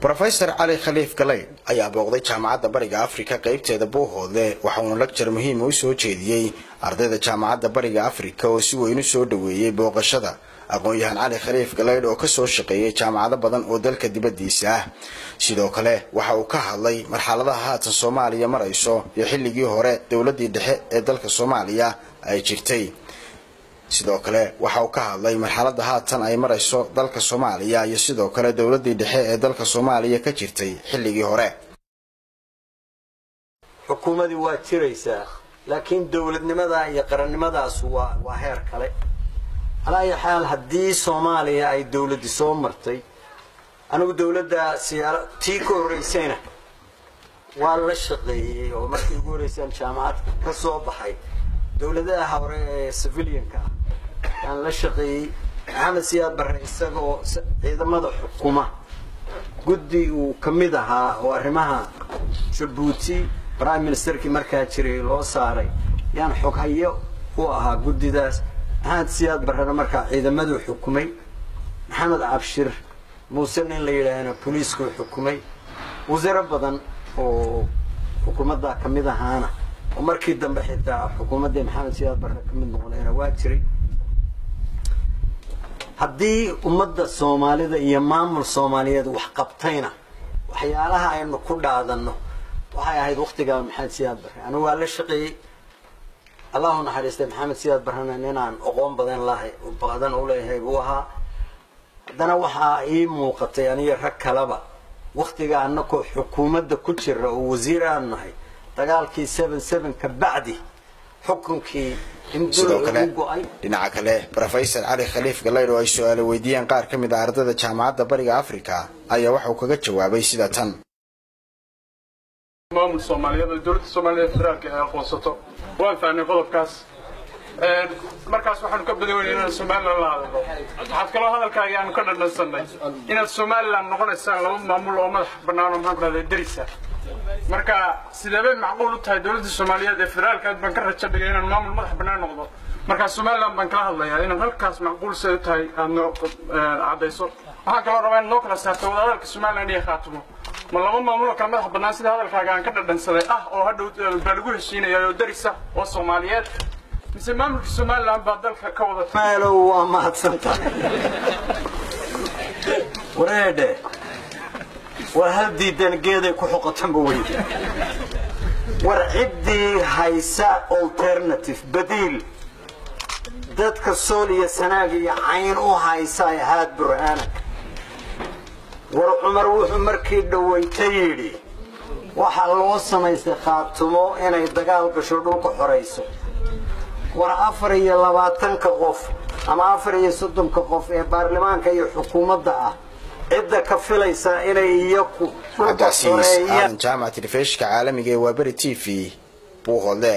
بروفيسور علي خليف قليل ayaa booqday jaamacadda bariga Afrika qaybteeda Buuhoodle waxaana lecture muhiim u soo jeediyay ardayda jaamacadda bariga Afrika oo si weyn u soo dhaweeyay booqashada aqoon-yahan Cali Khaliif Galleyd oo ka soo shaqeeyay jaamacado badan oo dalka dibadiisa ah sidoo kale waxa uu ka hadlay marxaladaha haatan Soomaaliya marayso iyo xilligii hore dawladii dhexe ee dalka Soomaaliya ay jirtay sidoo kale waxa uu ka hadlay marxaladda haatan ay marayso dalka Soomaaliya iyo sidoo kale dawladii dhexe ee dalka Soomaaliya ka jirtay xilligii hore xukuumadii waa jiraysaa laakiin dawladnimada iyo qarannimadaas waa heer kale على أي حال هدي صوماليا أي دولة سومرتي أنا بدولة سيارة تيكو رئيسنا ولا شقي وما تقول رئيسان جامعات كصوب حي دولة هوري سيفيليان كان لا شقي عامل سياد برئيسه إذا ما حكومة قدي وكمدها وأرمها شبوتي برايم مينستر كي مركاتشري لو صاري يعني حك هيو وها قدي داس هاد سياد برهنا مركا إذا مدو حكومي محمد عبشر موسن اللي يلانا بوليسكو حكومي وزير بدن وحكومة دا كميدا هانا ومركي دم بحيتا حكومة دي محمد سياد برهنا كميدا نقولينا واجري هدي أمد الصومالي دا يمام الصومالية دا وحقبتينا وحيالها إنه كل هذا إنه وحيا هيد وقت قال محمد سياد برهنا أنا ولا شقي الله نحرست محمد سياد برهنا نينا أقوم بدن الله وبعدين أوليه بوها دنا وحا إيه موقت يعني ركلبا وقت جا أنكو حكومة كتير ووزير أنه تقال كي 77 كبعدي حكم كي dhinaca kale Professor Ali Khaliif Galleyd oo ay su'aalo weydiiyeen qaar ka mid ah ardayda jaamacadda bariga Afrika ayaa waxa uu kaga jawaabay sida tan maamul Soomaaliyeed dowladda Soomaaliyeed federaalka ay aqoonsato waan fahnay qodobkaas markaas waxaan ka badaweynaynaa Soomaaliland la hadlo waxaad kaloo hadalkaaga aan ka dhadhansanay inaad Soomaaliland noqonaysaan laba maamul oo madax bannaan oo maxkamada darisa marka sidee macquul u tahay dowladda Soomaaliyeed ee federaalka baan ka rajo dhigay inaan maamul madax bannaan noqdo marka Soomaaliland baan kala hadlayaa inaan halkaas macquul soo tahay aan cadayso waxaan kaloo rabaa in loo kala saarto wadahadalka Soomaaliland iyo Khaatumo ما لما مملكة كان مدح بنان سيد هذا الكلام كذا دنسله أو هذا بلغوه الصينية يا درسة والصوماليات مثل مملكة الصومال لام بدل كوضة ما لو ما تصدق ورده وهذه دنجيده كحقة تنبوي ورعدي هيسا alternative بديل ذاتك الصولية سناقية عين أو هيسا هاد برهانك وعمر وحمركي دويتيري waxa loo sameeyay Khaatumo inay dagaal gasho dhulka xoreyso war 24 qof ama 30 qof ee baarlamaanka iyo xukuumadda ah cid ka filaysa inay iyagu jaamacadda Fishka caalamiga ee Wabari TV Buuhoodle